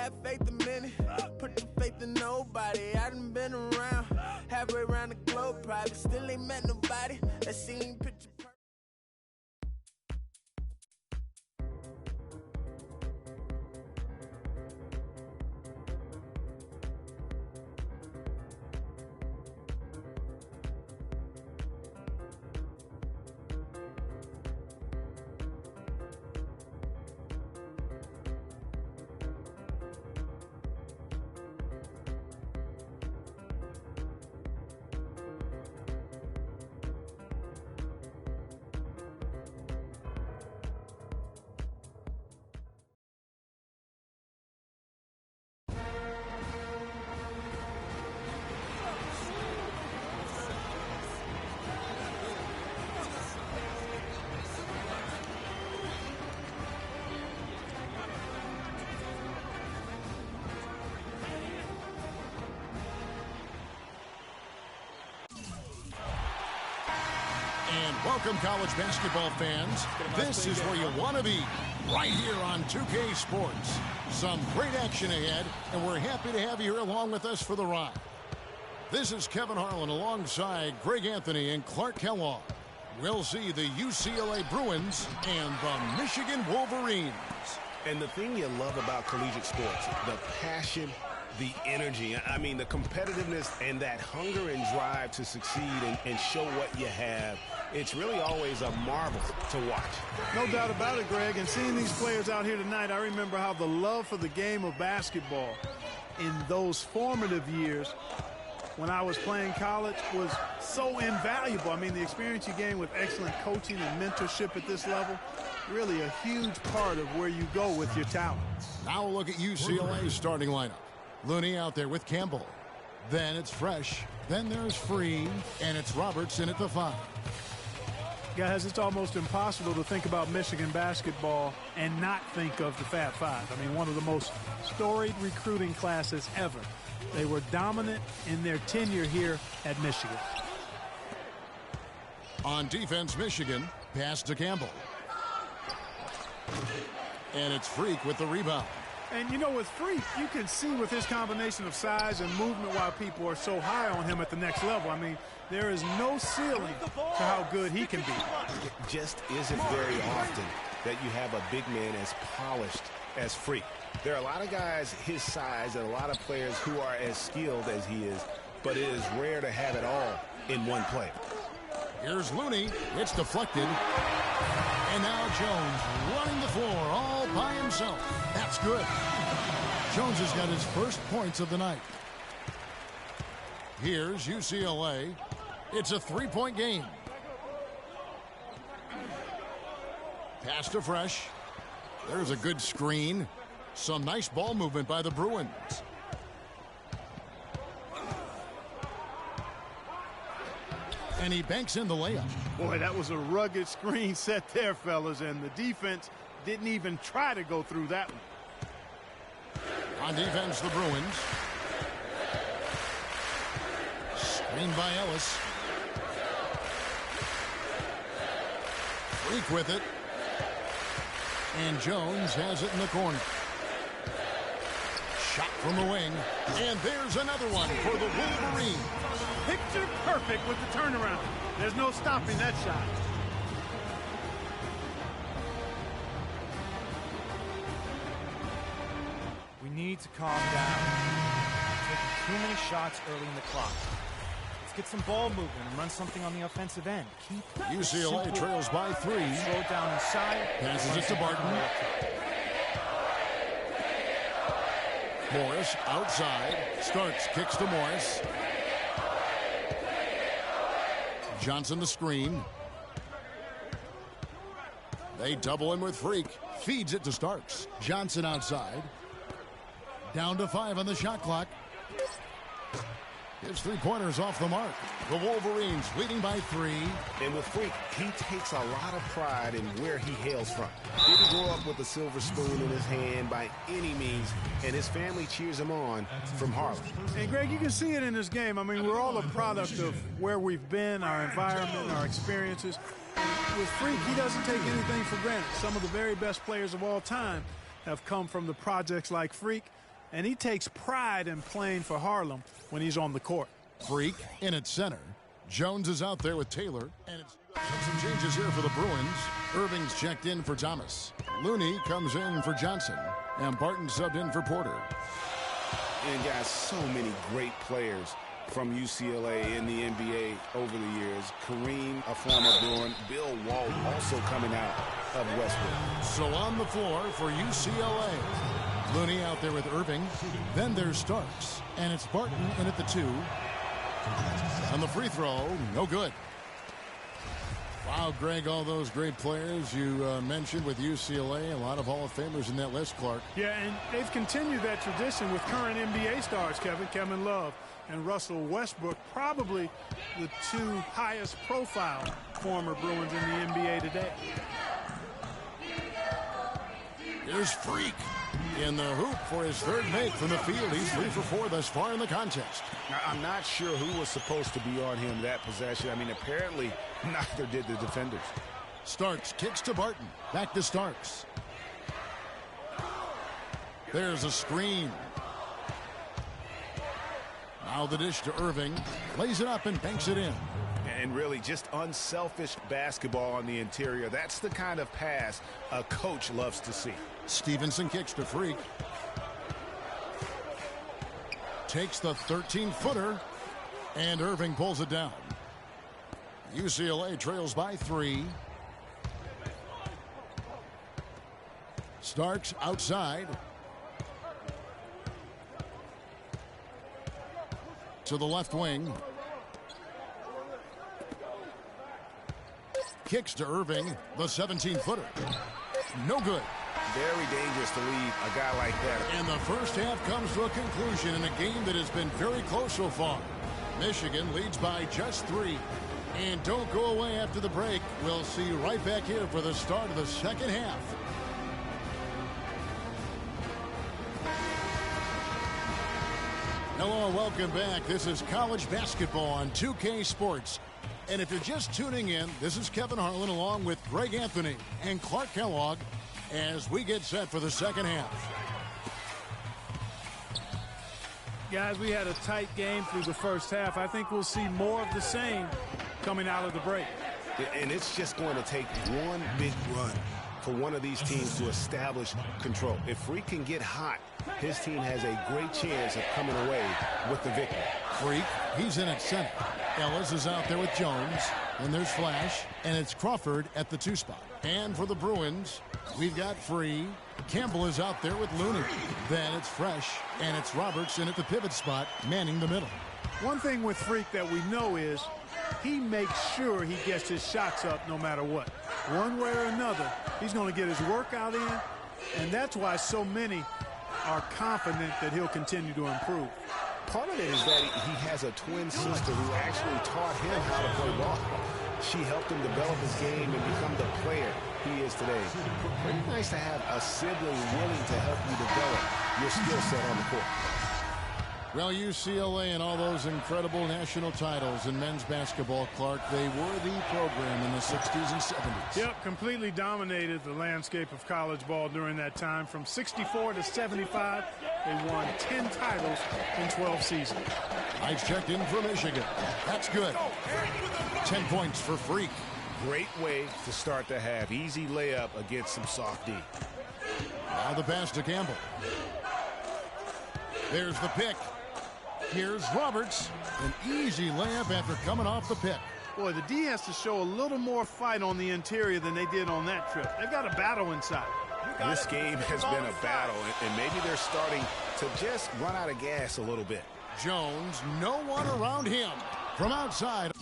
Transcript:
have faith in many, put your faith in nobody. I done been around, halfway around the globe, probably still ain't met nobody that seen picture. And welcome, college basketball fans. This is where you want to be, right here on 2K Sports. Some great action ahead, and we're happy to have you here along with us for the ride. This is Kevin Harlan alongside Greg Anthony and Clark Kellogg. We'll see the UCLA Bruins and the Michigan Wolverines. And the thing you love about collegiate sports, the passion, the energy, I mean, the competitiveness and that hunger and drive to succeed and show what you have. It's really always a marvel to watch. No doubt about it, Greg. And seeing these players out here tonight, I remember how the love for the game of basketball in those formative years when I was playing college was so invaluable. I mean, the experience you gain with excellent coaching and mentorship at this level, really a huge part of where you go with your talent. Now we'll look at UCLA's starting lineup. Looney out there with Campbell. Then it's Fresh. Then there's Free. And it's Robertson at the 5. Guys, it's almost impossible to think about Michigan basketball and not think of the Fab Five. I mean, one of the most storied recruiting classes ever. They were dominant in their tenure here at Michigan. On defense, Michigan. Pass to Campbell. And it's Freak with the rebound. And, you know, with Freak, you can see with his combination of size and movement why people are so high on him at the next level. I mean, there is no ceiling to how good he can be. It just isn't very often that you have a big man as polished as Freak. There are a lot of guys his size and a lot of players who are as skilled as he is, but it is rare to have it all in one player. Here's Looney. It's deflected. And now Jones running the floor all by himself. That's good. Jones has got his first points of the night. Here's UCLA. It's a 3-point game. Pass to Fresh. There's a good screen. Some nice ball movement by the Bruins. And he banks in the layup. Boy, that was a rugged screen set there, fellas, and the defense didn't even try to go through that one. On defense, the Bruins. Screened by Ellis. Freak with it. And Jones has it in the corner. Shot from the wing. And there's another one for the Wolverines. Picture perfect with the turnaround. There's no stopping that shot. We need to calm down. We're taking too many shots early in the clock. Let's get some ball movement and run something on the offensive end. Keep UCLA simple. trails by 3. Slow it down inside. Passes it to Barton. Morris outside. Starks kicks to Morris. Johnson the screen. They double him with Freak. Feeds it to Starks. Johnson outside. Down to 5 on the shot clock. His 3-pointers off the mark. The Wolverines leading by 3. And with Freak, he takes a lot of pride in where he hails from. Didn't grow up with a silver spoon in his hand by any means, and his family cheers him on from Harlem. And, Greg, you can see it in this game. I mean, we're all a product of where we've been, our environment, our experiences. With Freak, he doesn't take anything for granted. Some of the very best players of all time have come from the projects like Freak. and he takes pride in playing for Harlem when he's on the court. Freak in at center. Jones is out there with Taylor. And it's some changes here for the Bruins. Irving's checked in for Thomas. Looney comes in for Johnson. And Barton subbed in for Porter. And guys, so many great players from UCLA in the NBA over the years. Kareem, a former Bruin. Bill Walton also coming out of Westbrook. So on the floor for UCLA. Looney out there with Irving. Then there's Starks. And it's Barton in at the 2. On the free throw, no good. Wow, Greg, all those great players you mentioned with UCLA, a lot of Hall of Famers in that list, Clark. Yeah, and they've continued that tradition with current NBA stars, Kevin Love and Russell Westbrook, probably the 2 highest profile former Bruins in the NBA today. Here's Freak in the hoop for his 3rd make from the field. He's 3 for 4 thus far in the contest. Now, I'm not sure who was supposed to be on him that possession. I mean, apparently neither did the defenders. Starks kicks to Barton. Back to Starks. There's a screen. Now the dish to Irving. Lays it up and banks it in. And really just unselfish basketball on the interior. That's the kind of pass a coach loves to see. Stevenson kicks to Freak. Takes the 13-footer. And Irving pulls it down. UCLA trails by 3. Starks outside. To the left wing. Kicks to Irving, the 17-footer. No good. Very dangerous to leave a guy like that. And the first half comes to a conclusion in a game that has been very close so far. Michigan leads by just 3. And don't go away after the break. We'll see you right back here for the start of the second half. Hello and welcome back. This is college basketball on 2K Sports. And if you're just tuning in, this is Kevin Harlan along with Greg Anthony and Clark Kellogg as we get set for the second half. Guys, we had a tight game through the first half. I think we'll see more of the same coming out of the break. And it's just going to take one big run for one of these teams to establish control. If Freak can get hot, his team has a great chance of coming away with the victory. Freak, he's in at center. Ellis is out there with Jones. And there's Flash. And it's Crawford at the 2 spot. And for the Bruins, we've got Free. Campbell is out there with Looney. Then it's Fresh. And it's Roberts in at the pivot spot, manning the middle. One thing with Freak that we know is he makes sure he gets his shots up no matter what. One way or another, he's going to get his workout in. And that's why so many are confident that he'll continue to improve. Part of it is that he has a twin sister who actually taught him how to play ball. She helped him develop his game and become the player he is today. Pretty nice to have a sibling willing to help you develop your skill set on the court. Well, UCLA and all those incredible national titles in men's basketball, Clark, they were the program in the 60s and 70s. Yep, completely dominated the landscape of college ball during that time. From 64 to 75, they won 10 titles in 12 seasons. Ice checked in for Michigan. That's good. 10 points for Freak. Great way to start the half. Easy layup against some soft D. Now the pass to Campbell. There's the pick. Here's Roberts. An easy layup after coming off the pick. Boy, the D has to show a little more fight on the interior than they did on that trip. They've got a battle inside. This game has been a battle, and maybe they're starting to just run out of gas a little bit. Jones, no one around him. From outside.